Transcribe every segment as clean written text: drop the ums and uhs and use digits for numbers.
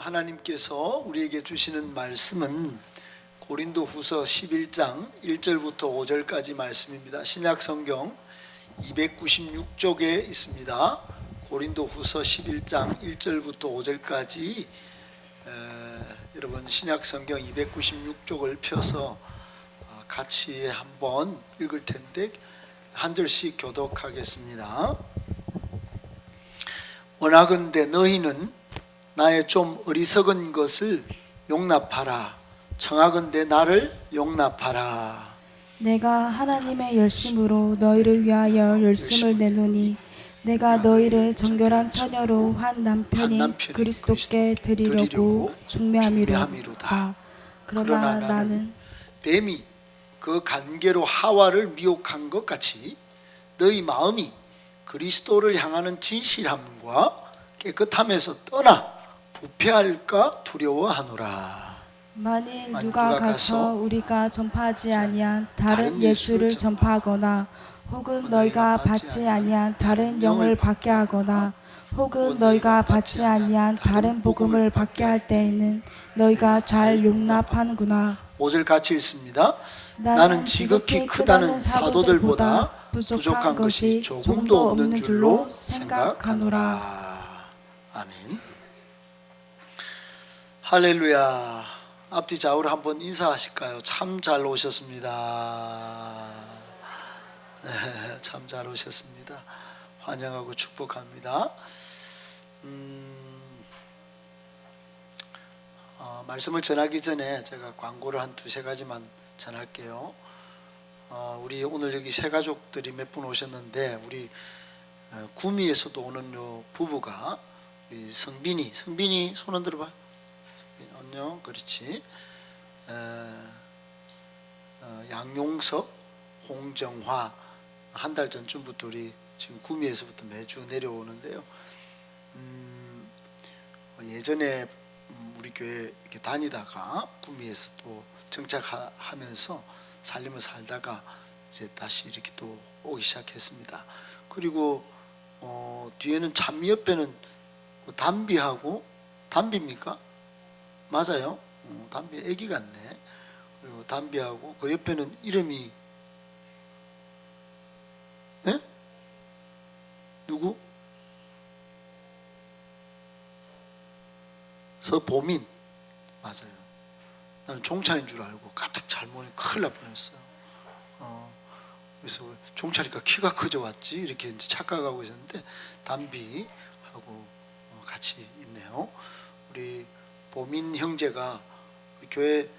하나님께서 우리에게 주시는 말씀은 고린도후서 11장 1절부터 5절까지 말씀입니다. 신약 성경 296쪽에 있습니다. 고린도후서 11장 1절부터 5절까지 여러분 신약 성경 296쪽을 펴서 같이 한번 읽을 텐데 한 절씩 교독하겠습니다. 원하건대 너희는 나의 좀 어리석은 것을 용납하라. 청하건대 나를 용납하라. 내가 하나님의 열심으로 너희를 위하여 열심을 내노니 내가 너희를 정결한 처녀로 한 남편인 그리스도께 드리려고 중매함이로다. 그러나 나는 뱀이 그 관계로 하와를 미혹한 것 같이 너희 마음이 그리스도를 향하는 진실함과 깨끗함에서 떠나 부패할까 두려워하노라. 만일 누가 가서 우리가 전파하지 아니한 다른 예수를 전파하거나 혹은 너희가 받지 아니한 다른 영을 받게 하거나 혹은 너희가 받지 아니한 다른 복음을 받게 할 때에는 너희가 잘 용납하는구나. 5절 같이 읽습니다. 나는 지극히 크다는 사도들보다 부족한 것이 조금도 없는 줄로 생각하노라. 아멘. 할렐루야. 앞뒤 좌우로 한번 인사하실까요? 참 잘 오셨습니다. 네, 참 잘 오셨습니다. 환영하고 축복합니다. 말씀을 전하기 전에 제가 광고를 한 두세 가지만 전할게요. 우리 오늘 여기 세 가족들이 몇 분 오셨는데 우리 구미에서도 오는 요 부부가 우리 성빈이 손 흔들어봐. 안녕. 그렇지. 양용석, 홍정화 한 달 전쯤부터 우리 지금 구미에서부터 매주 내려오는데요. 예전에 우리 교회 이렇게 다니다가 구미에서 또 정착하면서 살림을 살다가 이제 다시 이렇게 또 오기 시작했습니다. 그리고 뒤에는 찬미 옆에는 담비입니까? 맞아요. 담비 애기 같네. 그리고 담비하고 그 옆에는 이름이 누구? 서보민. 맞아요. 나는 종찬인 줄 알고 가득 잘못이 큰일 날 뻔했어요. 그래서 종찬이가 키가 커져 왔지 이렇게 이제 착각하고 있었는데 담비하고 같이 있네요. 우리 보민 형제가 우리 교회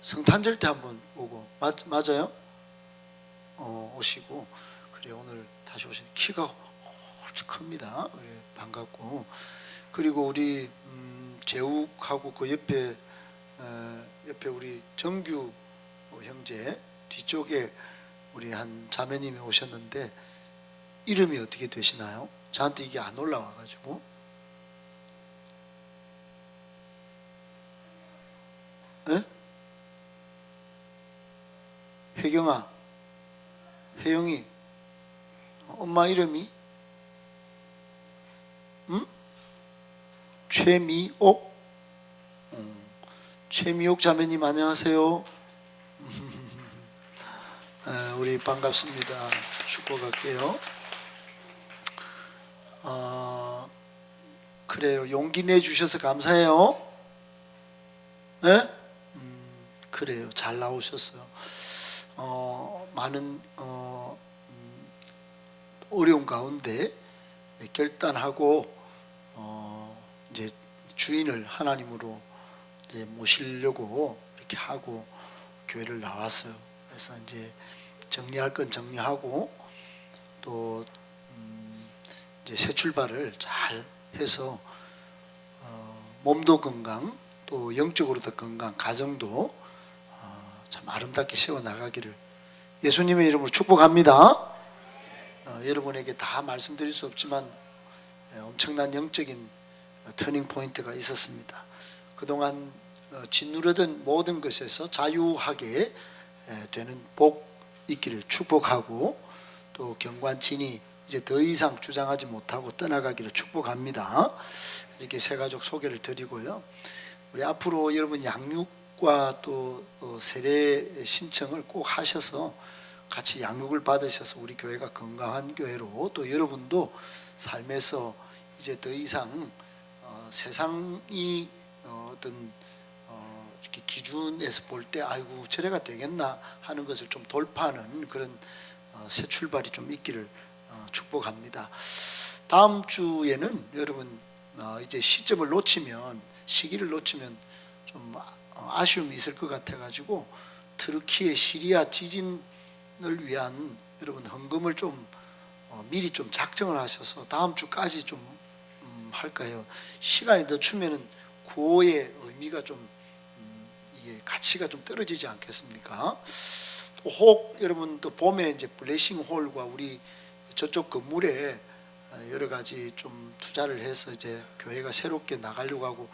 성탄절 때 한번 오고 맞아요? 오시고 그래 오늘 다시 오신 키가 훨씬 큽니다. 그래, 반갑고 그리고 우리 재욱하고 그 옆에 우리 정규 형제 뒤쪽에 우리 한 자매님이 오셨는데 이름이 어떻게 되시나요? 저한테 이게 안 올라와가지고 혜경아, 혜영이 엄마 이름이 최미옥. 최미옥 자매님 안녕하세요. 우리 반갑습니다. 축복할게요. 그래요. 용기 내주셔서 감사해요. 네? 그래요. 잘 나오셨어요. 많은 어려운 가운데 결단하고 이제 주인을 하나님으로 이제 모시려고 이렇게 하고 교회를 나왔어요. 그래서 이제 정리할 건 정리하고 또 이제 새 출발을 잘 해서 몸도 건강 또 영적으로도 건강 가정도 참 아름답게 세워 나가기를 예수님의 이름으로 축복합니다. 여러분에게 다 말씀드릴 수 없지만 엄청난 영적인 터닝 포인트가 있었습니다. 그동안 짓누르던 모든 것에서 자유하게 되는 복 있기를 축복하고 또 경관진이 이제 더 이상 주장하지 못하고 떠나가기를 축복합니다. 이렇게 새 가족 소개를 드리고요. 우리 앞으로 여러분 양육과 또 세례 신청을 꼭 하셔서 같이 양육을 받으셔서 우리 교회가 건강한 교회로, 또 여러분도 삶에서 이제 더 이상 세상이 어떤 이렇게 기준에서 볼 때 아이고 저래가 되겠나 하는 것을 좀 돌파하는 그런 새 출발이 좀 있기를 축복합니다. 다음 주에는 여러분 이제 시기를 놓치면 좀 아쉬움이 있을 것 같아 가지고 트르키예 시리아 지진을 위한 여러분 헌금을 좀 미리 좀 작정을 하셔서 다음 주까지 좀 할까요? 시간이 늦추면은 구호의 의미가 좀 이게 가치가 좀 떨어지지 않겠습니까? 또 혹 여러분 또 봄에 이제 블레싱 홀과 우리 저쪽 건물에 여러 가지 좀 투자를 해서 이제 교회가 새롭게 나가려고 하고,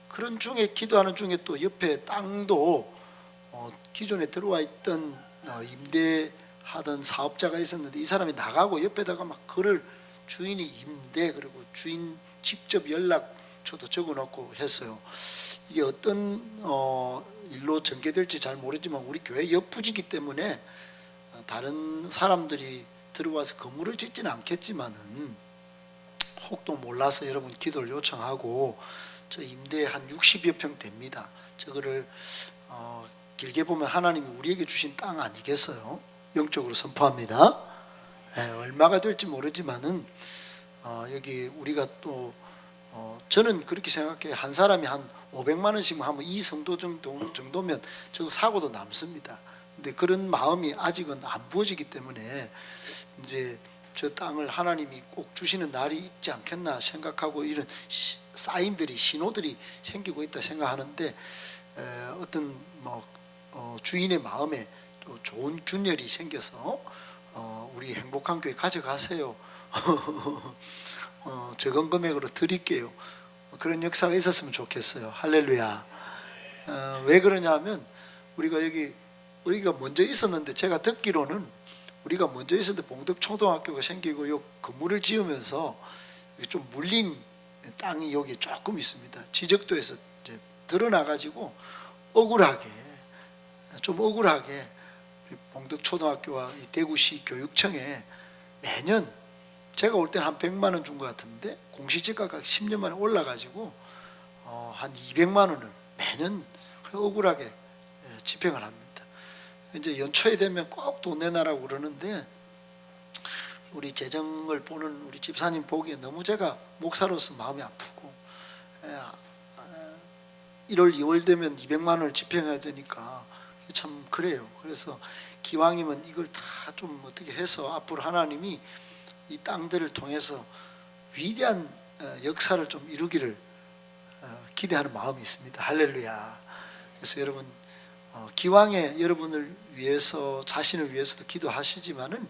그런 중에 기도하는 중에 또 옆에 땅도 기존에 들어와 있던 임대하던 사업자가 있었는데 이 사람이 나가고 옆에다가 막 글을 주인이 임대, 그리고 주인 직접 연락처도 적어놓고 했어요. 이게 어떤 일로 전개될지 잘 모르지만 우리 교회 옆부지기 때문에 다른 사람들이 들어와서 건물을 짓지는 않겠지만은 혹도 몰라서 여러분 기도를 요청하고, 저 임대 한 60여 평 됩니다. 저거를 길게 보면 하나님이 우리에게 주신 땅 아니겠어요? 영적으로 선포합니다. 얼마가 될지 모르지만은 여기 우리가 또 저는 그렇게 생각해요. 한 사람이 한 500만 원씩 하면 이 성도 정도면 저 사고도 남습니다. 근데 그런 마음이 아직은 안 부어지기 때문에 이제 저 땅을 하나님이 꼭 주시는 날이 있지 않겠나 생각하고 이런 사인들이, 신호들이 생기고 있다 생각하는데, 어떤 주인의 마음에 또 좋은 균열이 생겨서 우리 행복한 교회 가져가세요. 적은 금액으로 드릴게요. 그런 역사가 있었으면 좋겠어요. 할렐루야. 왜 그러냐면 우리가 먼저 있었는데, 제가 듣기로는 우리가 먼저 있었는데 봉덕초등학교가 생기고 요 건물을 지으면서 좀 물린 땅이 여기 조금 있습니다. 지적도에서 이제 드러나가지고 억울하게 봉덕초등학교와 이 대구시 교육청에 매년 제가 올 때는 한 100만 원 준 것 같은데 공시지가가 10년 만에 올라가지고 한 200만 원을 매년 억울하게 집행을 합니다. 이제 연초에 되면 꼭 돈 내놔라고 그러는데, 우리 재정을 보는 우리 집사님 보기에 너무 제가 목사로서 마음이 아프고, 1월 2월 되면 200만 원을 집행해야 되니까 참 그래요. 그래서 기왕이면 이걸 다 좀 어떻게 해서 앞으로 하나님이 이 땅들을 통해서 위대한 역사를 좀 이루기를 기대하는 마음이 있습니다. 할렐루야. 그래서 여러분 기왕에 여러분을 위해서, 자신을 위해서도 기도하시지만은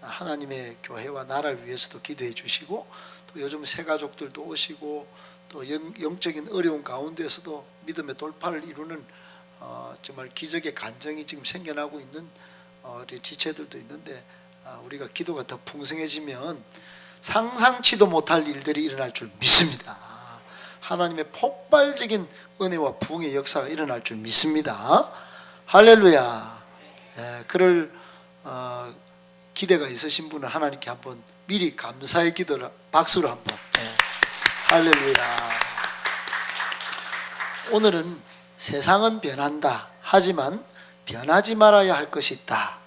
하나님의 교회와 나라를 위해서도 기도해 주시고, 또 요즘 새 가족들도 오시고, 또 영적인 어려운 가운데서도 믿음의 돌파를 이루는 정말 기적의 간증이 지금 생겨나고 있는 우리 지체들도 있는데, 우리가 기도가 더 풍성해지면 상상치도 못할 일들이 일어날 줄 믿습니다. 하나님의 폭발적인 은혜와 부흥의 역사가 일어날 줄 믿습니다. 할렐루야. 그럴 기대가 있으신 분은 하나님께 한번 미리 감사의 기도를 박수로 한번. 할렐루야. 오늘은 세상은 변한다 하지만 변하지 말아야 할 것이 있다.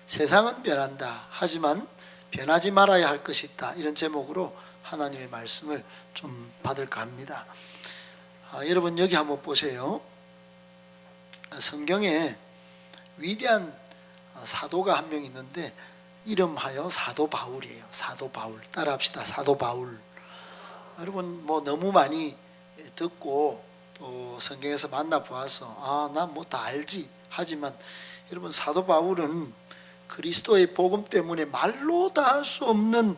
세상은 변한다 하지만 변하지 말아야 할 것이 있다. 이런 제목으로 하나님의 말씀을 좀 받을까 합니다. 여러분 여기 한번 보세요. 성경에 위대한 사도가 한 명 있는데 이름하여 사도 바울이에요. 사도 바울. 따라합시다. 사도 바울. 여러분 뭐 너무 많이 듣고 또 성경에서 만나보아서 난 뭐 다 알지 하지만, 여러분 사도 바울은 그리스도의 복음 때문에 말로 다 할 수 없는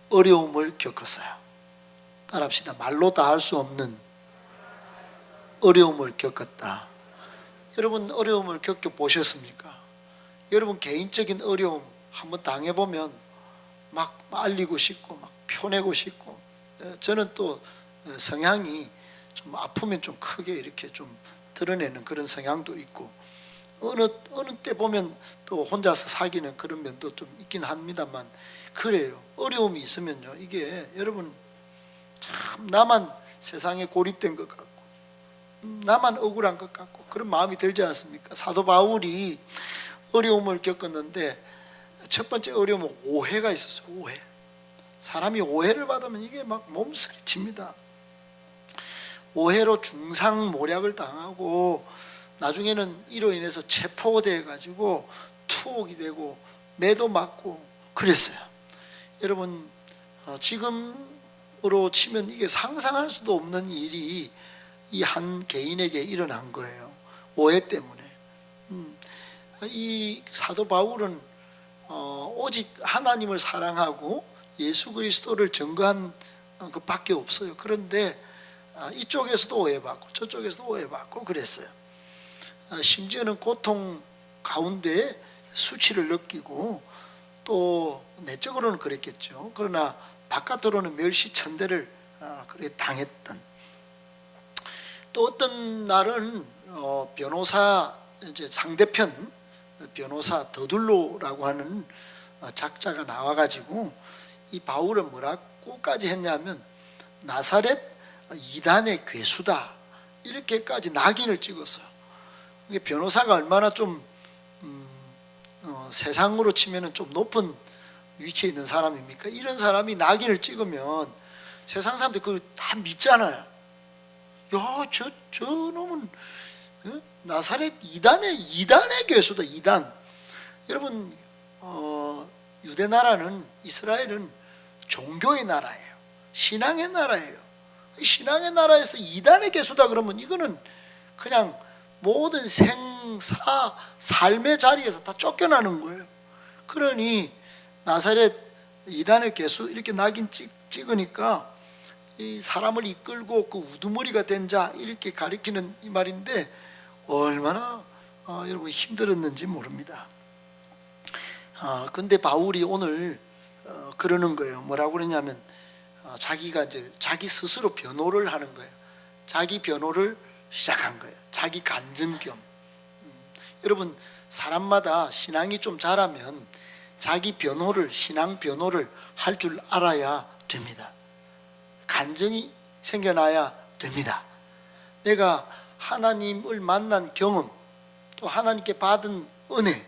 어려움을 겪었어요. 따라합시다. 말로 다 할 수 없는 어려움을 겪었다. 여러분 어려움을 겪어보셨습니까? 여러분 개인적인 어려움 한번 당해보면 막 알리고 싶고 막 표내고 싶고, 저는 또 성향이 좀 아프면 좀 크게 이렇게 좀 드러내는 그런 성향도 있고, 어느 때 보면 또 혼자서 사귀는 그런 면도 좀 있긴 합니다만, 그래요. 어려움이 있으면요, 이게 여러분 참 나만 세상에 고립된 것 같고 나만 억울한 것 같고 그런 마음이 들지 않습니까? 사도 바울이 어려움을 겪었는데 첫 번째 어려움은 오해가 있었어요. 오해. 사람이 오해를 받으면 이게 막 몸서리칩니다. 오해로 중상모략을 당하고 나중에는 이로 인해서 체포돼 가지고 투옥이 되고 매도 맞고 그랬어요. 여러분, 지금으로 치면 이게 상상할 수도 없는 일이 이 한 개인에게 일어난 거예요. 오해 때문에. 이 사도 바울은 오직 하나님을 사랑하고 예수 그리스도를 증거한 것밖에 없어요. 그런데 이쪽에서도 오해받고 저쪽에서도 오해받고 그랬어요. 심지어는 고통 가운데 수치를 느끼고 또 내적으로는 그랬겠죠. 그러나 바깥으로는 멸시천대를 그렇게 당했던. 또 어떤 날은 변호사 이제 상대편 변호사 더둘로라고 하는 작자가 나와가지고 이 바울은 뭐라고까지 했냐면 나사렛 이단의 괴수다 이렇게까지 낙인을 찍었어요. 이게 변호사가 얼마나 좀 세상으로 치면은 좀 높은 위치에 있는 사람입니까? 이런 사람이 낙인을 찍으면 세상 사람들이 그걸 다 믿잖아요. 야, 저 놈은 나사렛 이단의 괴수다. 이단. 여러분, 유대 나라는, 이스라엘은 종교의 나라예요. 신앙의 나라예요. 신앙의 나라에서 이단의 괴수다 그러면 이거는 그냥 모든 생사 삶의 자리에서 다 쫓겨나는 거예요. 그러니 나사렛 이단의 괴수 이렇게 낙인 찍으니까 이 사람을 이끌고 그 우두머리가 된 자 이렇게 가리키는 이 말인데 얼마나 여러분 힘들었는지 모릅니다. 근데 바울이 오늘 그러는 거예요. 뭐라고 그러냐면 자기가 이제 자기 스스로 변호를 하는 거예요. 자기 변호를 시작한 거예요. 자기 간증겸. 여러분, 사람마다 신앙이 좀 자라면 자기 변호를, 신앙 변호를 할 줄 알아야 됩니다. 간증이 생겨나야 됩니다. 내가 하나님을 만난 경험, 또 하나님께 받은 은혜,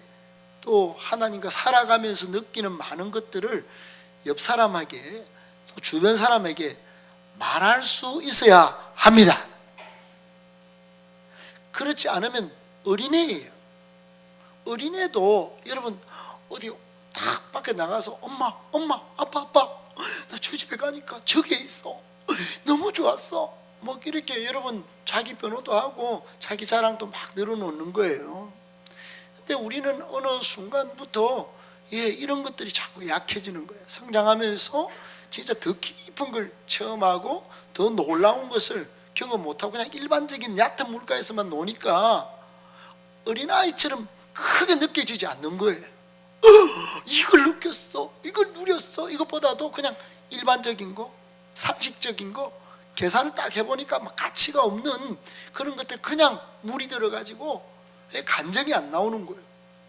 또 하나님과 살아가면서 느끼는 많은 것들을 옆 사람에게, 또 주변 사람에게 말할 수 있어야 합니다. 그렇지 않으면 어린애예요. 어린애도 여러분 어디 탁 밖에 나가서 엄마, 아빠 나 저 집에 가니까 저게 있어. 너무 좋았어. 뭐 이렇게 여러분 자기 변호도 하고 자기 자랑도 막 늘어놓는 거예요. 근데 우리는 어느 순간부터 이런 것들이 자꾸 약해지는 거예요. 성장하면서 진짜 더 깊은 걸 체험하고 더 놀라운 것을 경험 못하고 그냥 일반적인 얕은 물가에서만 노니까 어린아이처럼 크게 느껴지지 않는 거예요. 이걸 느꼈어, 이걸 누렸어. 이것보다도 그냥 일반적인 거, 상식적인 거, 계산을 딱 해보니까 막 가치가 없는 그런 것들 그냥 물이 들어가지고 감정이 안 나오는 거예요.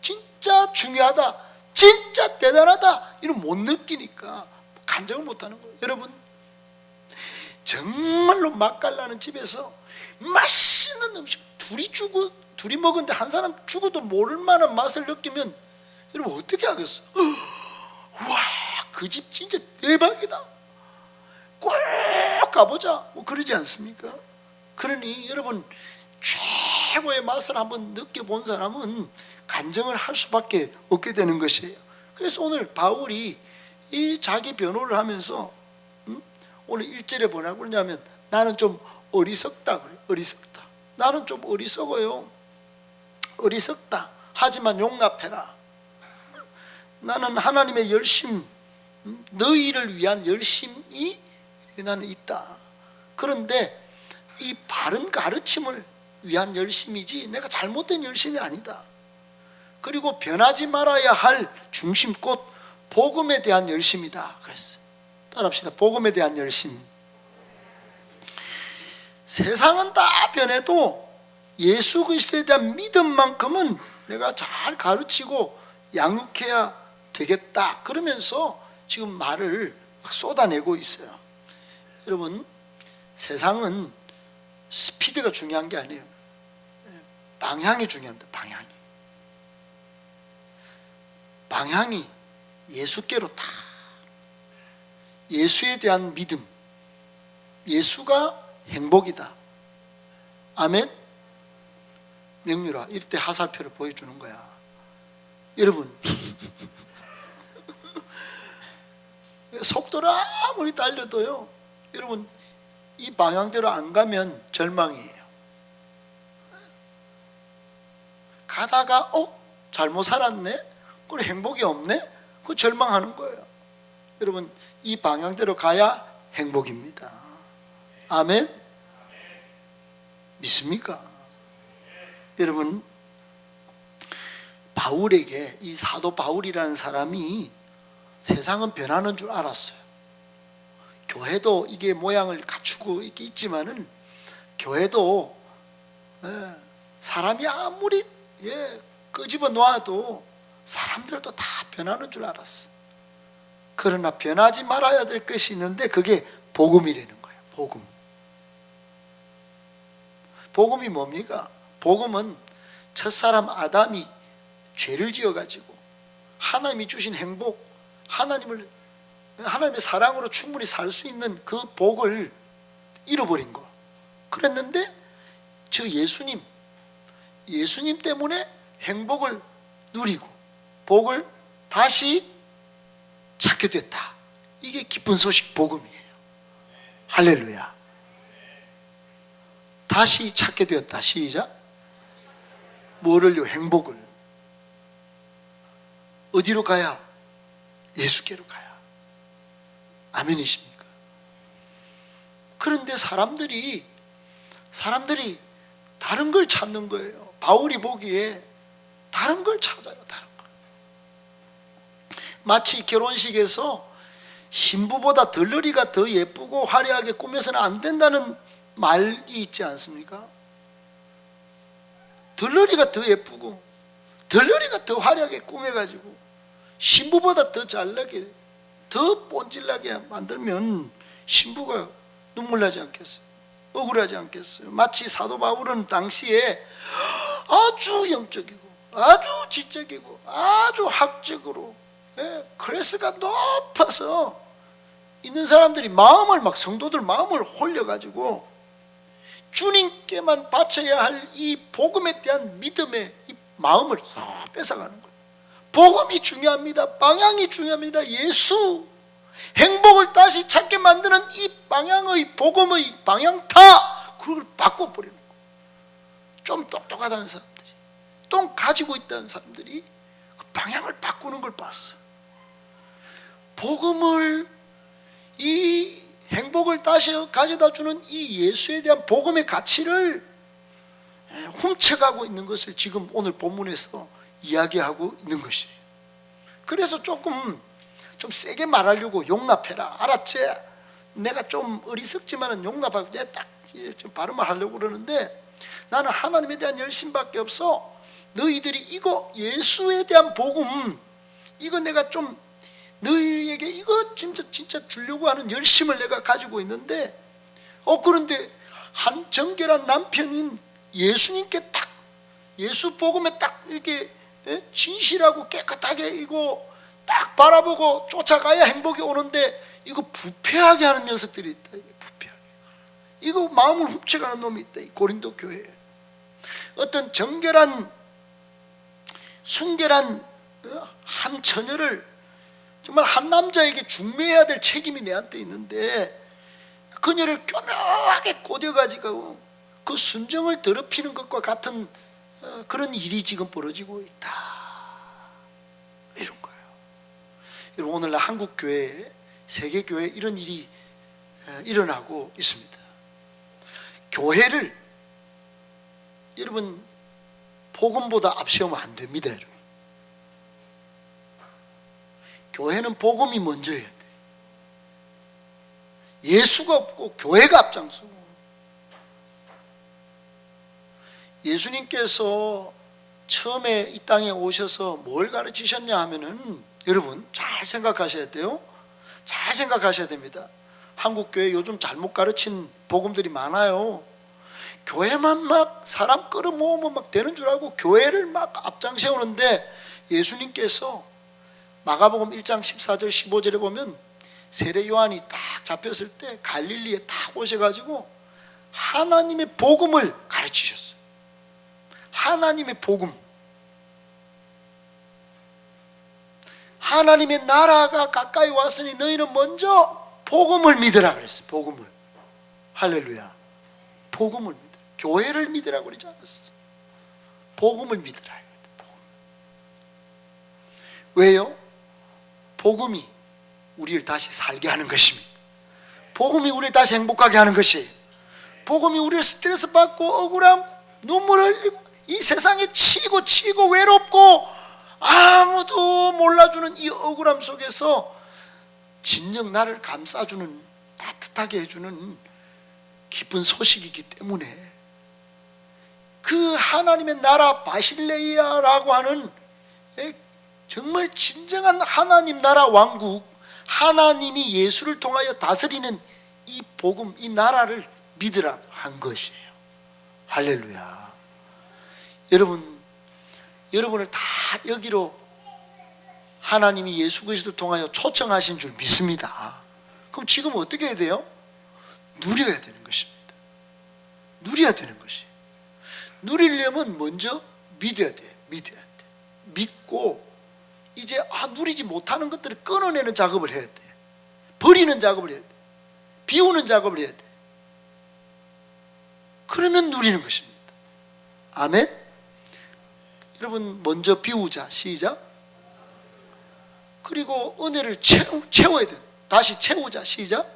진짜 중요하다, 진짜 대단하다 이런 못 느끼니까 감정을 못 하는 거예요. 여러분, 정말로 맛깔나는 집에서 맛있는 음식 둘이 먹었는데 한 사람 죽어도 모를 만한 맛을 느끼면 여러분 어떻게 하겠어? 와, 그 집 진짜 대박이다, 꼭 가보자, 뭐 그러지 않습니까? 그러니 여러분 최고의 맛을 한번 느껴본 사람은 간증을 할 수밖에 없게 되는 것이에요. 그래서 오늘 바울이 이 자기 변호를 하면서 오늘 1절에 뭐라고 그러냐면 나는 좀 어리석다 그래요. 어리석다. 나는 좀 어리석어요. 어리석다. 하지만 용납해라. 나는 하나님의 열심, 너희를 위한 열심이 나는 있다. 그런데 이 바른 가르침을 위한 열심이지 내가 잘못된 열심이 아니다. 그리고 변하지 말아야 할 중심꽃 복음에 대한 열심이다 그랬어요. 따라합시다. 복음에 대한 열심. 세상은 다 변해도 예수 그리스도에 대한 믿음만큼은 내가 잘 가르치고 양육해야 되겠다 그러면서 지금 말을 막 쏟아내고 있어요. 여러분, 세상은 스피드가 중요한 게 아니에요. 방향이 중요합니다. 방향이 예수께로 다. 예수에 대한 믿음, 예수가 행복이다. 아멘. 명률아, 이럴 때 하살표를 보여주는 거야. 여러분, 속도를 아무리 달려도요, 여러분, 이 방향대로 안 가면 절망이에요. 가다가 잘못 살았네? 그래, 행복이 없네? 그 절망하는 거예요. 여러분, 이 방향대로 가야 행복입니다. 아멘? 믿습니까? 여러분, 바울에게, 이 사도 바울이라는 사람이 세상은 변하는 줄 알았어요. 교회도 이게 모양을 갖추고 있지만은 교회도 사람이 아무리 끄집어 놓아도 사람들도 다 변하는 줄 알았어. 그러나 변하지 말아야 될 것이 있는데 그게 복음이라는 거예요. 복음이 뭡니까? 복음은 첫사람 아담이 죄를 지어가지고 하나님이 주신 행복, 하나님의 사랑으로 충분히 살 수 있는 그 복을 잃어버린 거. 그랬는데 저 예수님 때문에 행복을 누리고 복을 다시 찾게 됐다. 이게 기쁜 소식, 복음이에요. 할렐루야. 다시 찾게 되었다. 시작. 뭐를요? 행복을. 어디로 가야? 예수께로 가야. 아멘이십니까? 그런데 사람들이 다른 걸 찾는 거예요. 바울이 보기에 다른 걸 찾아요. 다른 걸. 마치 결혼식에서 신부보다 들러리가 더 예쁘고 화려하게 꾸며서는 안 된다는 말이 있지 않습니까? 들러리가 더 예쁘고 들러리가 더 화려하게 꾸며가지고 신부보다 더 잘나게, 더 본질나게 만들면 신부가 눈물 나지 않겠어요? 억울하지 않겠어요? 마치 사도 바울은 당시에 아주 영적이고 아주 지적이고 아주 학적으로 클래스가 높아서 있는 사람들이 성도들 마음을 홀려가지고 주님께만 바쳐야 할 이 복음에 대한 믿음의 이 마음을 뺏어가는 거예요. 복음이 중요합니다. 방향이 중요합니다. 예수, 행복을 다시 찾게 만드는 이 방향의 복음의 방향타, 그걸 바꿔버리는 거예요. 좀 똑똑하다는 사람들이, 좀 가지고 있다는 사람들이 그 방향을 바꾸는 걸 봤어요. 복음을, 이 행복을 다시 가져다 주는 이 예수에 대한 복음의 가치를 훔쳐가고 있는 것을 지금 오늘 본문에서 이야기하고 있는 것이에요. 그래서 좀 세게 말하려고 용납해라. 알았지? 내가 좀 어리석지만은 용납하고 딱 발음을 하려고 그러는데 나는 하나님에 대한 열심밖에 없어. 너희들이 이거 예수에 대한 복음, 이거 내가 좀 너희에게 이거 진짜 주려고 하는 열심을 내가 가지고 있는데 그런데 한 정결한 남편인 예수님께 딱, 예수 복음에 딱 이렇게 진실하고 깨끗하게 이거 딱 바라보고 쫓아가야 행복이 오는데 이거 부패하게 하는 녀석들이 있다. 부패하게. 이거 마음을 훔쳐가는 놈이 있다. 이 고린도 교회에. 어떤 정결한 순결한 한 처녀를 정말 한 남자에게 중매해야 될 책임이 내한테 있는데 그녀를 교묘하게 꼬뎌가지고 그 순정을 더럽히는 것과 같은 그런 일이 지금 벌어지고 있다. 이런 거예요. 여러분, 오늘날 한국 교회에, 세계 교회에 이런 일이 일어나고 있습니다. 교회를 여러분 복음보다 앞세우면 안 됩니다. 여러분. 교회는 복음이 먼저여야 돼. 예수가 없고 교회가 앞장서고. 예수님께서 처음에 이 땅에 오셔서 뭘 가르치셨냐 하면은, 여러분 잘 생각하셔야 돼요. 잘 생각하셔야 됩니다. 한국 교회 요즘 잘못 가르친 복음들이 많아요. 교회만 막 사람 끌어모으면 막 되는 줄 알고 교회를 막 앞장 세우는데, 예수님께서 마가복음 1장 14절 15절에 보면 세례 요한이 딱 잡혔을 때 갈릴리에 딱 오셔가지고 하나님의 복음을 가르치셨어요. 하나님의 복음, 하나님의 나라가 가까이 왔으니 너희는 먼저 복음을 믿으라 그랬어요. 복음을. 할렐루야. 복음을 믿으라. 교회를 믿으라고 그러지 않았어. 복음을 믿으라. 복음. 왜요? 복음이 우리를 다시 살게 하는 것입니다. 복음이 우리를 다시 행복하게 하는 것이에요. 복음이 우리를 스트레스 받고 억울함, 눈물 흘리고 이 세상에 치고 외롭고 아무도 몰라주는 이 억울함 속에서 진정 나를 감싸주는, 따뜻하게 해주는 기쁜 소식이기 때문에, 그 하나님의 나라 바실레이아라고 하는 정말 진정한 하나님 나라 왕국, 하나님이 예수를 통하여 다스리는 이 복음, 이 나라를 믿으라 한 것이에요. 할렐루야. 여러분을 다 여기로 하나님이 예수 그리스도를 통하여 초청하신 줄 믿습니다. 그럼 지금 어떻게 해야 돼요? 누려야 되는 것입니다. 누려야 되는 것이. 누리려면 먼저 믿어야 돼. 믿어야 돼. 믿고 이제 누리지 못하는 것들을 끊어내는 작업을 해야 돼. 버리는 작업을 해야 돼. 비우는 작업을 해야 돼. 그러면 누리는 것입니다. 아멘. 여러분 먼저 비우자. 시작. 그리고 은혜를 채워야 돼. 다시 채우자. 시작.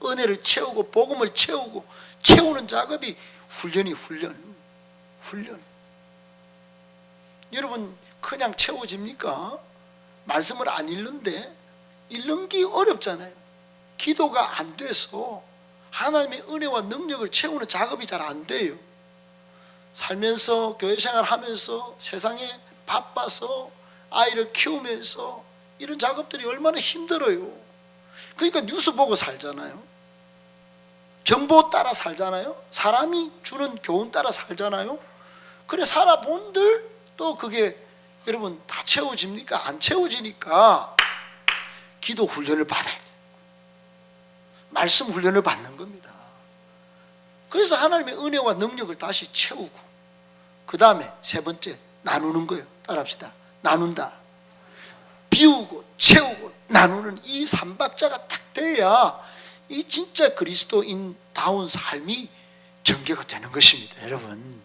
은혜를 채우고 복음을 채우고, 채우는 작업이 훈련. 여러분 그냥 채워집니까? 말씀을 안 읽는데 읽기 어렵잖아요. 기도가 안 돼서 하나님의 은혜와 능력을 채우는 작업이 잘 안 돼요. 살면서, 교회 생활하면서, 세상에 바빠서 아이를 키우면서 이런 작업들이 얼마나 힘들어요. 그러니까 뉴스 보고 살잖아요. 정보 따라 살잖아요. 사람이 주는 교훈 따라 살잖아요. 그래 살아본들 또 그게 여러분 다 채워집니까? 안 채워지니까 기도 훈련을 받아야 돼요. 말씀 훈련을 받는 겁니다. 그래서 하나님의 은혜와 능력을 다시 채우고, 그 다음에 세 번째 나누는 거예요. 따라합시다. 나눈다. 비우고 채우고 나누는 이 삼박자가 딱 돼야 이 진짜 그리스도인다운 삶이 전개가 되는 것입니다. 여러분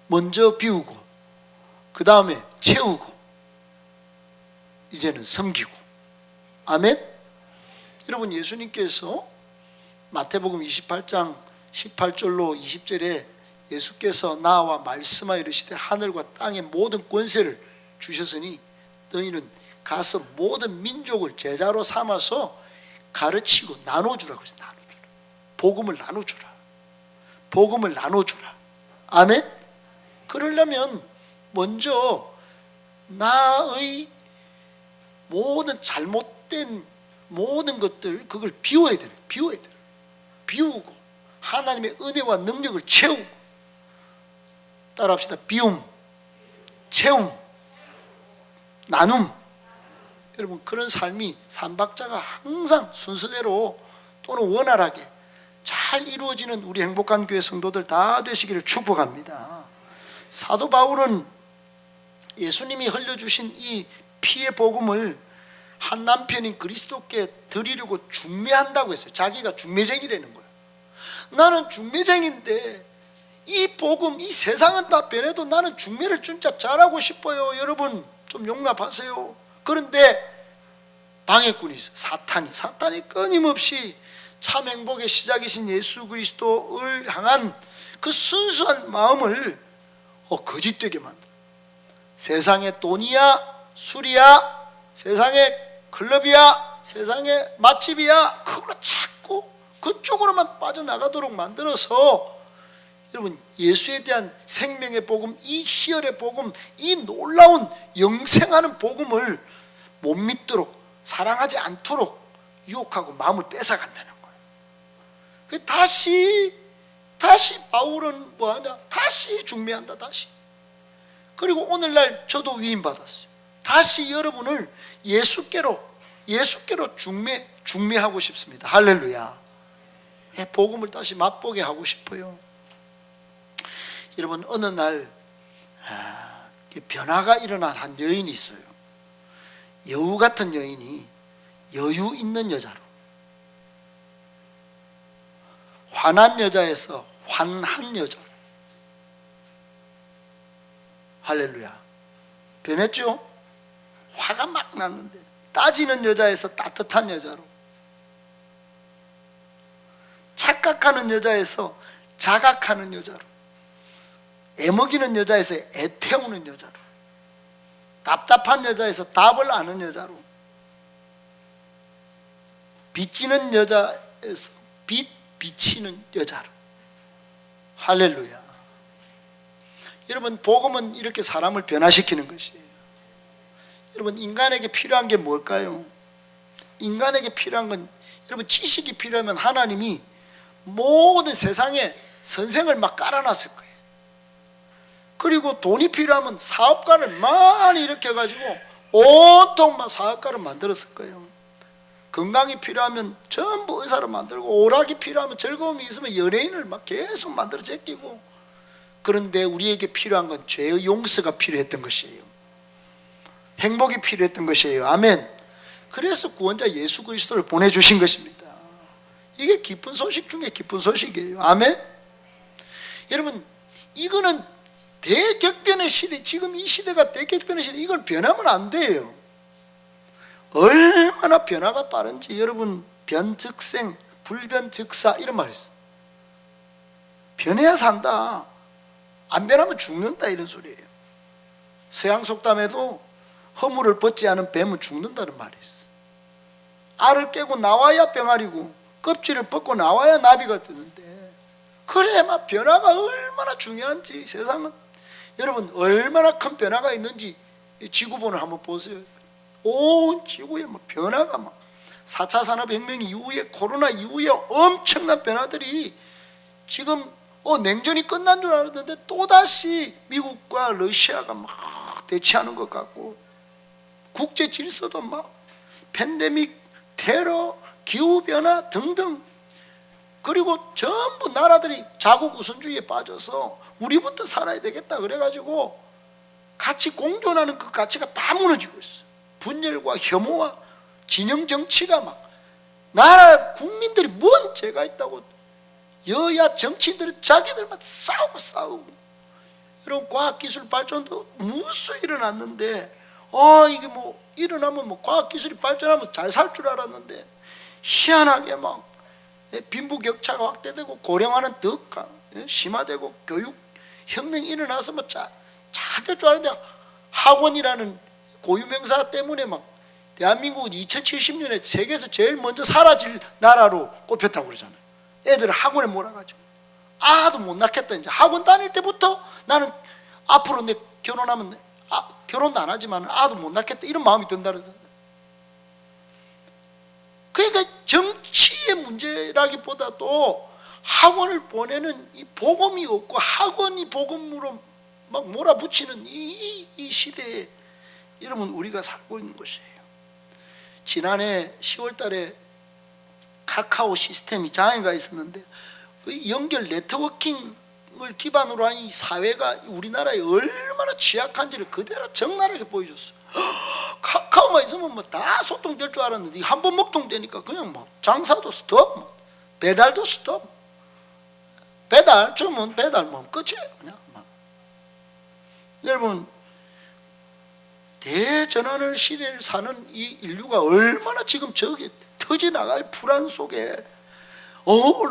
먼저 비우고, 그 다음에 채우고, 이제는 섬기고. 아멘. 여러분 예수님께서 마태복음 28장 18절로 20절에 예수께서 나와 말씀하여 이르시되 하늘과 땅의 모든 권세를 주셨으니 너희는 가서 모든 민족을 제자로 삼아서 가르치고 나눠주라 그랬어요. 나눠주라. 복음을 나눠주라. 복음을 나눠주라. 아멘. 그러려면 먼저 나의 모든 잘못된 모든 것들, 그걸 비워야 돼. 비우고 하나님의 은혜와 능력을 채우고. 따라합시다. 비움, 채움, 나눔. 여러분 그런 삶이 삼박자가 항상 순서대로 또는 원활하게 잘 이루어지는 우리 행복한 교회 성도들 다 되시기를 축복합니다. 사도 바울은 예수님이 흘려주신 이 피의 복음을 한 남편인 그리스도께 드리려고 중매한다고 했어요. 자기가 중매쟁이라는 거예요. 나는 중매쟁인데 이 복음, 이 세상은 다 변해도 나는 중매를 진짜 잘하고 싶어요. 여러분 좀 용납하세요. 그런데 방해꾼이 있어요. 사탄이 끊임없이 참 행복의 시작이신 예수 그리스도를 향한 그 순수한 마음을 거짓되게 만들어. 세상의 돈이야, 술이야, 세상에 클럽이야, 세상에 맛집이야, 그걸로 자꾸 그쪽으로만 빠져나가도록 만들어서 여러분 예수에 대한 생명의 복음, 이 희열의 복음, 이 놀라운 영생하는 복음을 못 믿도록, 사랑하지 않도록 유혹하고 마음을 뺏어간다는 거예요. 다시 바울은 뭐하냐? 다시 중매한다. 다시. 그리고 오늘날 저도 위임받았어요. 다시 여러분을 예수께로 중매하고 싶습니다. 할렐루야. 복음을 다시 맛보게 하고 싶어요. 여러분 어느 날 변화가 일어난 한 여인이 있어요. 여우 같은 여인이 여유 있는 여자로, 화난 여자에서 환한 여자로, 할렐루야, 변했죠? 화가 막 났는데 따지는 여자에서 따뜻한 여자로, 착각하는 여자에서 자각하는 여자로, 애먹이는 여자에서 애태우는 여자로, 답답한 여자에서 답을 아는 여자로, 빚지는 여자에서 비치는 여자로. 할렐루야. 여러분 복음은 이렇게 사람을 변화시키는 것이에요. 여러분 인간에게 필요한 게 뭘까요? 인간에게 필요한 건, 여러분 지식이 필요하면 하나님이 모든 세상에 선생을 막 깔아놨을 거예요. 그리고 돈이 필요하면 사업가를 많이 일으켜가지고 온통 막 사업가를 만들었을 거예요. 건강이 필요하면 전부 의사를 만들고, 오락이 필요하면, 즐거움이 있으면 연예인을 막 계속 만들어 제끼고. 그런데 우리에게 필요한 건 죄의 용서가 필요했던 것이에요. 행복이 필요했던 것이에요. 아멘. 그래서 구원자 예수 그리스도를 보내주신 것입니다. 이게 기쁜 소식 중에 기쁜 소식이에요. 아멘. 여러분 이거는 대격변의 시대, 지금 이 시대가 대격변의 시대, 이걸 변하면 안 돼요. 얼마나 변화가 빠른지. 여러분 변즉생 불변즉사 이런 말이 있어요. 변해야 산다, 안 변하면 죽는다, 이런 소리예요. 서양 속담에도 허물을 벗지 않은 뱀은 죽는다는 말이 있어요. 알을 깨고 나와야 병아리고 껍질을 벗고 나와야 나비가 되는데, 그래 막 변화가 얼마나 중요한지. 세상은 여러분 얼마나 큰 변화가 있는지 지구본을 한번 보세요. 온 지구에 막 변화가, 막 4차 산업혁명 이후에, 코로나 이후에 엄청난 변화들이 지금 냉전이 끝난 줄 알았는데 또다시 미국과 러시아가 막 대치하는 것 같고, 국제 질서도 막 팬데믹, 테러, 기후변화 등등, 그리고 전부 나라들이 자국 우선주의에 빠져서 우리부터 살아야 되겠다 그래가지고 같이 공존하는 그 가치가 다 무너지고 있어요. 분열과 혐오와 진영 정치가 막, 나라 국민들이 뭔 죄가 있다고 여야 정치인들은 자기들만 싸우고. 이런 과학기술 발전도 무수 일어났는데, 이게 뭐 일어나면 뭐 과학기술이 발전하면 잘 살 줄 알았는데, 희한하게 막 빈부격차가 확대되고 고령화는 더 심화되고, 교육 혁명이 일어나서 뭐 잘 될 줄 알았는데, 학원이라는 고유명사 때문에 막 대한민국은 2070년에 세계에서 제일 먼저 사라질 나라로 꼽혔다고 그러잖아요. 애들을 학원에 몰아가지고 아도 못 낳겠다. 이제 학원 다닐 때부터 나는 앞으로 내 결혼하면 결혼도 안 하지만 아도 못 낳겠다, 이런 마음이 든다는 거예요. 그러니까 정치의 문제라기보다도 학원을 보내는 이 복음이 없고 학원이 복음으로 막 몰아붙이는 이 시대에 여러분 우리가 살고 있는 것이에요. 지난해 10월 달에 카카오 시스템이 장애가 있었는데, 연결 네트워킹을 기반으로 한 이 사회가 우리나라에 얼마나 취약한지를 그대로 적나라하게 보여줬어요. 카카오만 있으면 뭐 다 소통될 줄 알았는데, 한 번 먹통되니까 그냥 뭐 장사도 스톱, 배달도 스톱, 배달 주문 배달 뭐 끝이에요. 그냥 여러분 대전환을 시대를 사는 이 인류가 얼마나 지금 저기 터져나갈 불안 속에,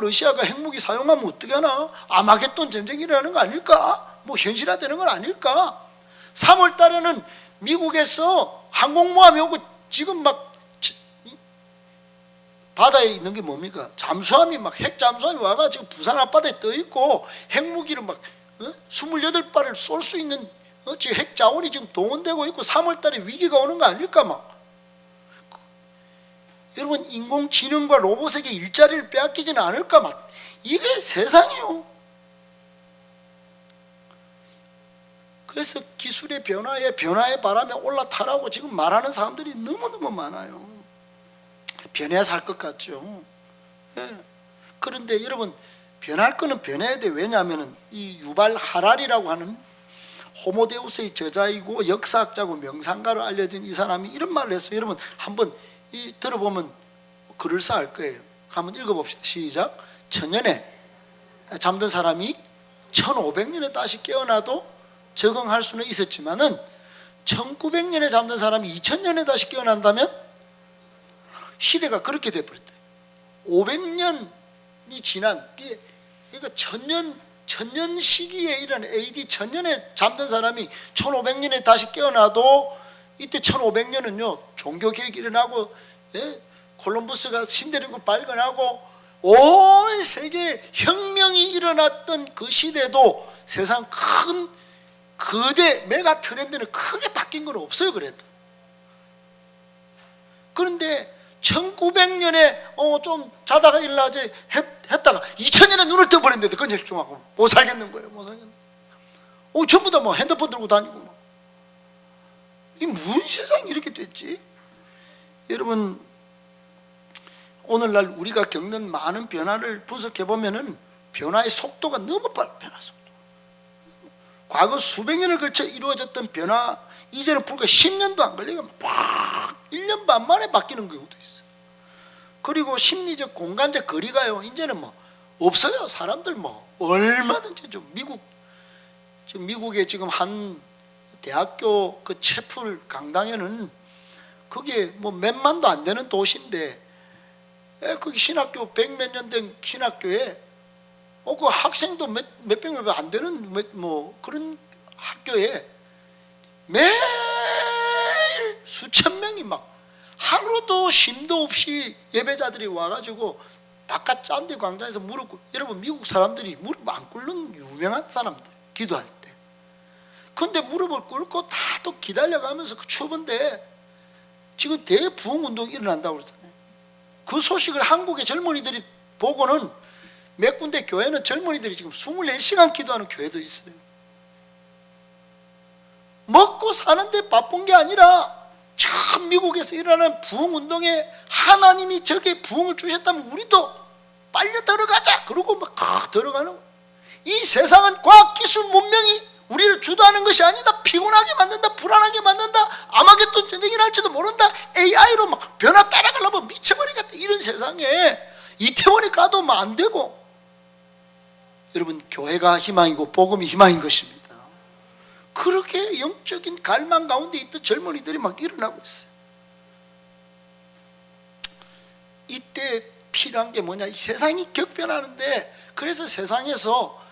러시아가 핵무기 사용하면 어떻게 하나? 아마겟돈 전쟁이 일어나는 거 아닐까? 뭐 현실화되는 건 아닐까? 3월 달에는 미국에서 항공모함이 오고 지금 막 바다에 있는 게 뭡니까? 잠수함이 막 핵 잠수함이 와가 지금 부산 앞바다에 떠 있고 핵무기를 막 28발을 쏠 수 있는 지금 핵 자원이 지금 동원되고 있고 3월달에 위기가 오는 거 아닐까 막. 여러분 인공지능과 로봇에게 일자리를 빼앗기지는 않을까 막. 이게 세상이요. 그래서 기술의 변화의 바람에 올라타라고 지금 말하는 사람들이 너무너무 많아요. 변해야 살 것 같죠. 예. 그런데 여러분 변할 거는 변해야 돼. 왜냐하면 이 유발 하랄이라고 하는 호모데우스의 저자이고 역사학자고 명상가로 알려진 이 사람이 이런 말을 했어요. 여러분 한번 들어보면 그럴싸할 거예요. 한번 읽어봅시다. 시작. 천년에 잠든 사람이 1500년에 다시 깨어나도 적응할 수는 있었지만은 1900년에 잠든 사람이 2000년에 다시 깨어난다면 시대가 그렇게 돼버렸다. 500년이 지난, 그러니까 천년 시기에 일어난 AD 1000년에 잠든 사람이 1500년에 다시 깨어나도 이때 1500년은요 종교개혁이 일어나고, 예? 콜럼버스가 신대륙을 발견하고 온 세계에 혁명이 일어났던 그 시대도 세상 큰 거대 메가 트렌드는 크게 바뀐 건 없어요. 그래도 그런데 1900년에 좀 자다가 일어나지 했다가 2000년에 눈을 떠버렸는데 그건 이렇게 막 못 살겠는 거예요. 못 살겠는 거예요. 전부 다 뭐 핸드폰 들고 다니고 막. 이 무슨 세상이 이렇게 됐지? 여러분 오늘날 우리가 겪는 많은 변화를 분석해 보면은 변화의 속도가 너무 빨라. 변화 속도. 과거 수백 년을 걸쳐 이루어졌던 변화 이제는 불과 10년도 안 걸리고 막 1년 반 만에 바뀌는 경우도 있어요. 그리고 심리적 공간적 거리가요 이제는 뭐 없어요. 사람들 뭐 얼마든지 좀 미국에 지금 한 대학교 그 채플 강당에는 그게 뭐 몇만도 안 되는 도시인데 거기 신학교 100몇 년 된 신학교에 그 학생도 몇백 명 안 되는 뭐 그런 학교에 매일 수천 명이 막 하루도 쉼도 없이 예배자들이 와가지고 바깥 짠데 광장에서 무릎 꿇고, 여러분 미국 사람들이 무릎 안 꿇는 유명한 사람들 기도할 때. 그런데 무릎을 꿇고 다 또 기다려가면서 그 추운데 지금 대부흥 운동이 일어난다고 그러잖아요. 그 소식을 한국의 젊은이들이 보고는 몇 군데 교회는 젊은이들이 지금 24시간 기도하는 교회도 있어요. 먹고 사는데 바쁜 게 아니라 참 미국에서 일어나는 부흥운동에 하나님이 저게 부흥을 주셨다면 우리도 빨리 들어가자 그러고 막 들어가는 거예요. 이 세상은 과학기술 문명이 우리를 주도하는 것이 아니다. 피곤하게 만든다. 불안하게 만든다. 아마겟돈 전쟁이 날지도 모른다. AI로 막 변화 따라가려면 미쳐버리겠다. 이런 세상에 이태원에 가도 뭐 안 되고. 여러분 교회가 희망이고 복음이 희망인 것입니다. 그렇게 영적인 갈망 가운데 있던 젊은이들이 막 일어나고 있어요. 이때 필요한 게 뭐냐? 이 세상이 격변하는데 그래서 세상에서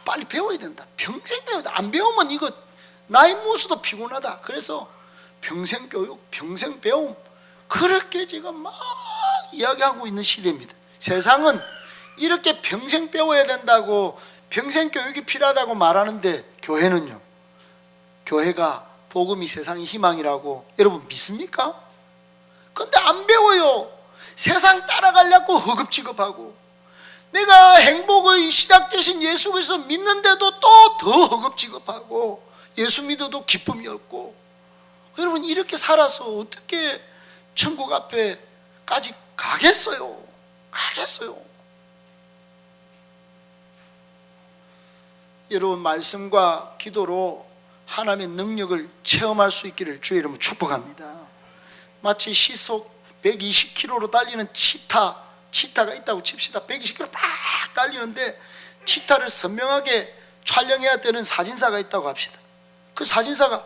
빨리 배워야 된다. 평생 배워야 돼. 안 배우면 이거 나이 먹어서도 피곤하다. 그래서 평생 교육, 평생 배움 그렇게 지금 막 이야기하고 있는 시대입니다. 세상은 이렇게 평생 배워야 된다고 평생 교육이 필요하다고 말하는데 교회는요, 교회가 복음이 세상의 희망이라고 여러분 믿습니까? 근데 안 배워요. 세상 따라가려고 허겁지겁하고 내가 행복의 시작 되신 예수 그리스도 믿는데도 또 더 허겁지겁하고 예수 믿어도 기쁨이 없고. 여러분 이렇게 살아서 어떻게 천국 앞에까지 가겠어요? 여러분 말씀과 기도로 하나님의 능력을 체험할 수 있기를 주의 이름으로 축복합니다. 마치 시속 120km로 달리는 치타가 있다고 칩시다. 120km 막 달리는데 치타를 선명하게 촬영해야 되는 사진사가 있다고 합시다. 그 사진사가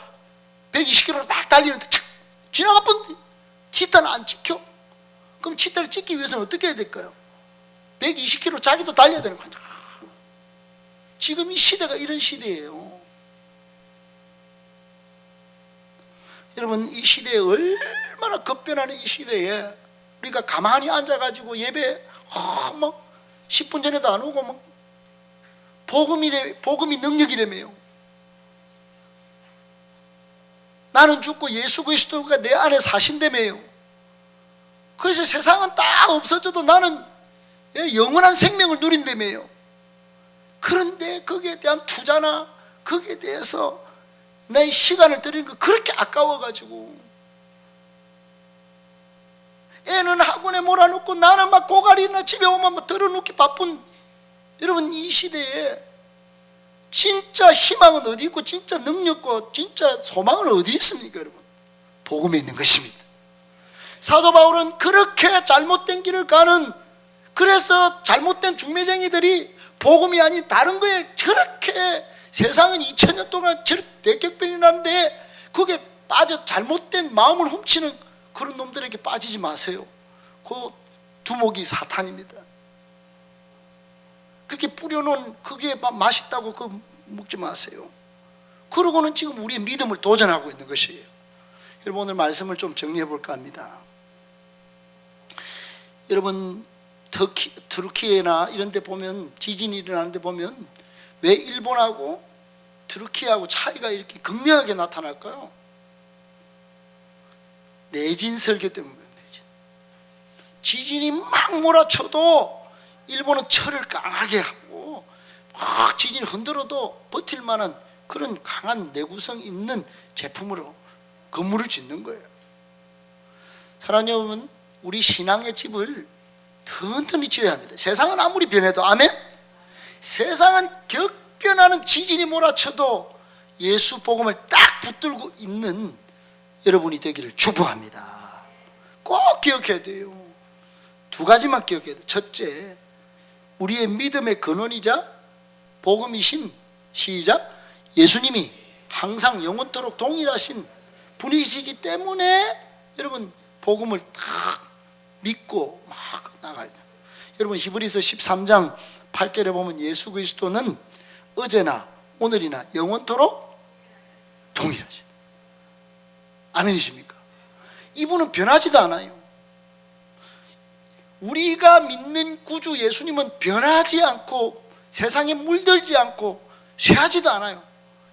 120km로 막 달리는데 탁 지나가본 치타는 안 찍혀. 그럼 치타를 찍기 위해서는 어떻게 해야 될까요? 120km 자기도 달려야 되는 거죠. 지금 이 시대가 이런 시대예요. 여러분 이 시대에 얼마나 급변하는 이 시대에 우리가 가만히 앉아가지고 예배 막 10분 전에도 안 오고 막 복음이 능력이라며요. 나는 죽고 예수 그리스도가 내 안에 사신다며요. 그래서 세상은 다 없어져도 나는 영원한 생명을 누린다며요. 그런데 거기에 대한 투자나 거기에 대해서 내 시간을 들이는 거 그렇게 아까워가지고 애는 학원에 몰아놓고 나는 막 고가리나 집에 오면 막 들어눕기 바쁜 여러분 이 시대에 진짜 희망은 어디 있고 진짜 능력과 진짜 소망은 어디 있습니까 여러분? 복음에 있는 것입니다. 사도 바울은 그렇게 잘못된 길을 가는 그래서 잘못된 중매쟁이들이 복음이 아닌 다른 거에 저렇게 세상은 2000년 동안 저렇게 대격변이 났는데 거기에 빠져 잘못된 마음을 훔치는 그런 놈들에게 빠지지 마세요. 그 두목이 사탄입니다. 그렇게 뿌려놓은 그게 맛있다고 그거 먹지 마세요. 그러고는 지금 우리의 믿음을 도전하고 있는 것이에요. 여러분 오늘 말씀을 좀 정리해 볼까 합니다. 여러분 터키에나 이런 데 보면 지진이 일어나는 데 보면 왜 일본하고 터키하고 차이가 이렇게 극명하게 나타날까요? 내진 설계 때문에. 지진이 막 몰아쳐도 일본은 철을 강하게 하고 막 지진이 흔들어도 버틸 만한 그런 강한 내구성 있는 제품으로 건물을 짓는 거예요. 사랑하는 여러분, 우리 신앙의 집을 튼튼히 지어야 합니다. 세상은 아무리 변해도 아멘? 세상은 격변하는 지진이 몰아쳐도 예수 복음을 딱 붙들고 있는 여러분이 되기를 축복합니다. 꼭 기억해야 돼요. 두 가지만 기억해야 돼요. 첫째, 우리의 믿음의 근원이자 복음이신 시작 예수님이 항상 영원토록 동일하신 분이시기 때문에 여러분 복음을 딱 믿고 막 나가야 돼요. 여러분 히브리서 13장 8절에 보면 예수 그리스도는 어제나 오늘이나 영원토록 동일하시다. 아멘이십니까? 이분은 변하지도 않아요. 우리가 믿는 구주 예수님은 변하지 않고 세상에 물들지 않고 쇠하지도 않아요.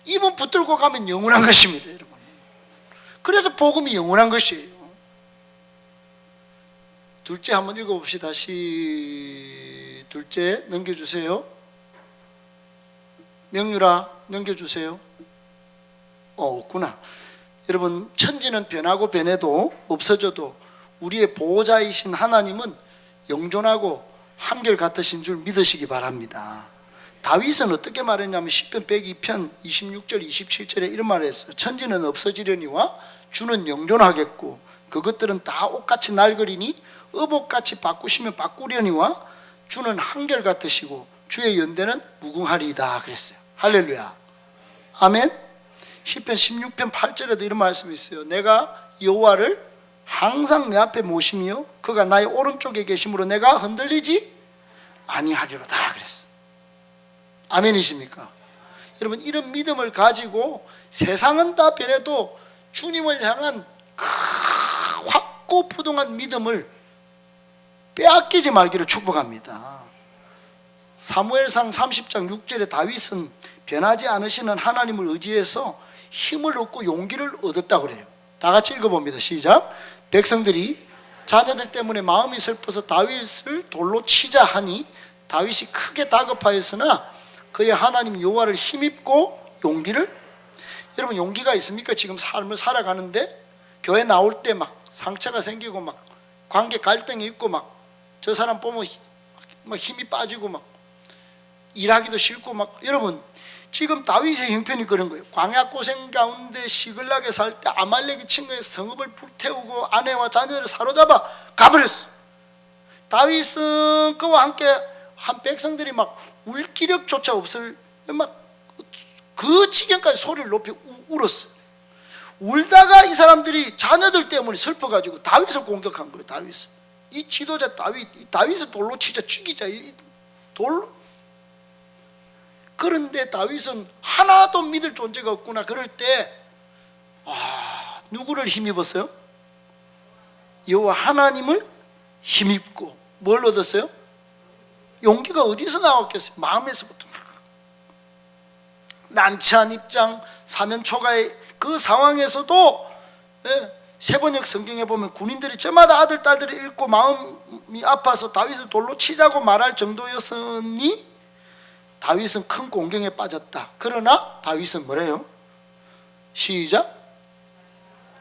이분 붙들고 가면 영원한 것입니다, 여러분. 그래서 복음이 영원한 것이에요. 둘째 한번 읽어봅시다. 둘째 넘겨주세요. 명유라 넘겨주세요. 없구나. 여러분 천지는 변하고 변해도 없어져도 우리의 보호자이신 하나님은 영존하고 한결같으신 줄 믿으시기 바랍니다. 다윗은 어떻게 말했냐면 시편 102편 26절 27절에 이런 말을 했어요. 천지는 없어지려니와 주는 영존하겠고 그것들은 다 옷같이 낡으리니 의복같이 바꾸시면 바꾸려니와 주는 한결같으시고 주의 연대는 무궁하리이다 그랬어요. 할렐루야 아멘. 시편 16편 8절에도 이런 말씀이 있어요. 내가 여호와를 항상 내 앞에 모시며 그가 나의 오른쪽에 계심으로 내가 흔들리지 아니하리로다 그랬어. 아멘이십니까? 여러분 이런 믿음을 가지고 세상은 다 변해도 주님을 향한 확고부동한 믿음을 빼앗기지 말기를 축복합니다. 사무엘상 30장 6절에 다윗은 변하지 않으시는 하나님을 의지해서 힘을 얻고 용기를 얻었다고 그래요. 다 같이 읽어봅니다. 시작. 백성들이 자녀들 때문에 마음이 슬퍼서 다윗을 돌로 치자 하니 다윗이 크게 다급하였으나 그의 하나님 여호와를 힘입고 용기를. 여러분 용기가 있습니까? 지금 삶을 살아가는데 교회 나올 때 막 상처가 생기고 막 관계 갈등이 있고 막 저 사람 보면 막 힘이 빠지고 막 일하기도 싫고 막. 여러분 지금 다윗의 형편이 그런 거예요. 광야 고생 가운데 시글락에 살 때 아말렉이 친 거에 성읍을 불태우고 아내와 자녀를 사로잡아 가버렸어. 다윗은 그와 함께 한 백성들이 막 울 기력조차 없을 막 그 지경까지 소리를 높이 울었어요. 울다가 이 사람들이 자녀들 때문에 슬퍼가지고 다윗을 공격한 거예요. 다윗을. 이 지도자 다윗을 돌로 치자 죽이자 돌로. 그런데 다윗은 하나도 믿을 존재가 없구나. 그럴 때 누구를 힘입었어요? 여호와 하나님을 힘입고 뭘 얻었어요? 용기가 어디서 나왔겠어요? 마음에서부터. 난처한 입장, 사면 초가의 그 상황에서도 세번역 성경에 보면 군인들이 저마다 아들 딸들을 잃고 마음이 아파서 다윗을 돌로 치자고 말할 정도였으니 다윗은 큰 공경에 빠졌다. 그러나 다윗은 뭐래요? 시작.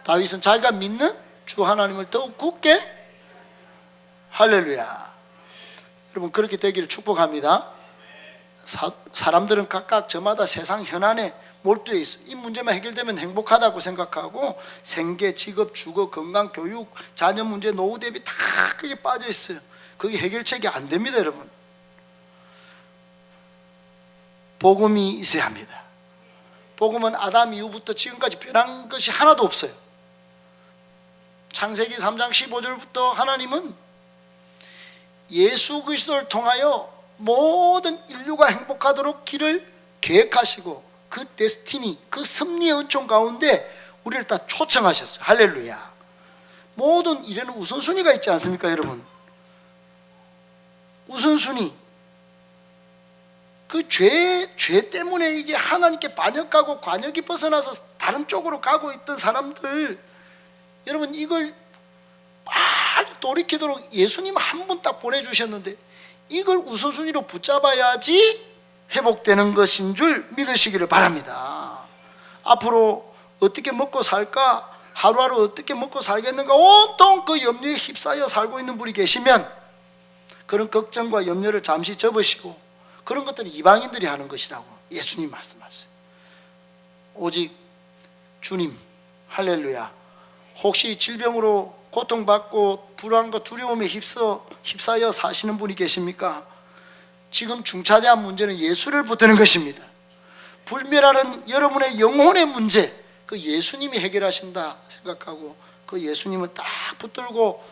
다윗은 자기가 믿는 주 하나님을 더욱 굳게, 할렐루야. 여러분 그렇게 되기를 축복합니다. 사람들은 각각 저마다 세상 현안에 몰두해 있어. 이 문제만 해결되면 행복하다고 생각하고 생계, 직업, 주거, 건강, 교육, 자녀 문제, 노후 대비 다 그게 빠져 있어요. 그게 해결책이 안 됩니다, 여러분. 복음이 있어야 합니다. 복음은 아담 이후부터 지금까지 변한 것이 하나도 없어요. 창세기 3장 15절부터 하나님은 예수 그리스도를 통하여 모든 인류가 행복하도록 길을 계획하시고 그 데스티니, 그 섭리의 은총 가운데 우리를 다 초청하셨어요. 할렐루야. 모든 일에는 우선순위가 있지 않습니까, 여러분? 우선순위. 그 죄 때문에 이게 하나님께 반역하고 관역이 벗어나서 다른 쪽으로 가고 있던 사람들, 여러분 이걸 빨리 돌이키도록 예수님 한 분 딱 보내주셨는데 이걸 우선순위로 붙잡아야지 회복되는 것인 줄 믿으시기를 바랍니다. 앞으로 어떻게 먹고 살까, 하루하루 어떻게 먹고 살겠는가 온통 그 염려에 휩싸여 살고 있는 분이 계시면 그런 걱정과 염려를 잠시 접으시고, 그런 것들은 이방인들이 하는 것이라고 예수님 말씀하세요. 오직 주님, 할렐루야, 혹시 질병으로 고통받고 불안과 두려움에 휩싸여 사시는 분이 계십니까? 지금 중차대한 문제는 예수를 붙드는 것입니다. 불멸하는 여러분의 영혼의 문제, 그 예수님이 해결하신다 생각하고 그 예수님을 딱 붙들고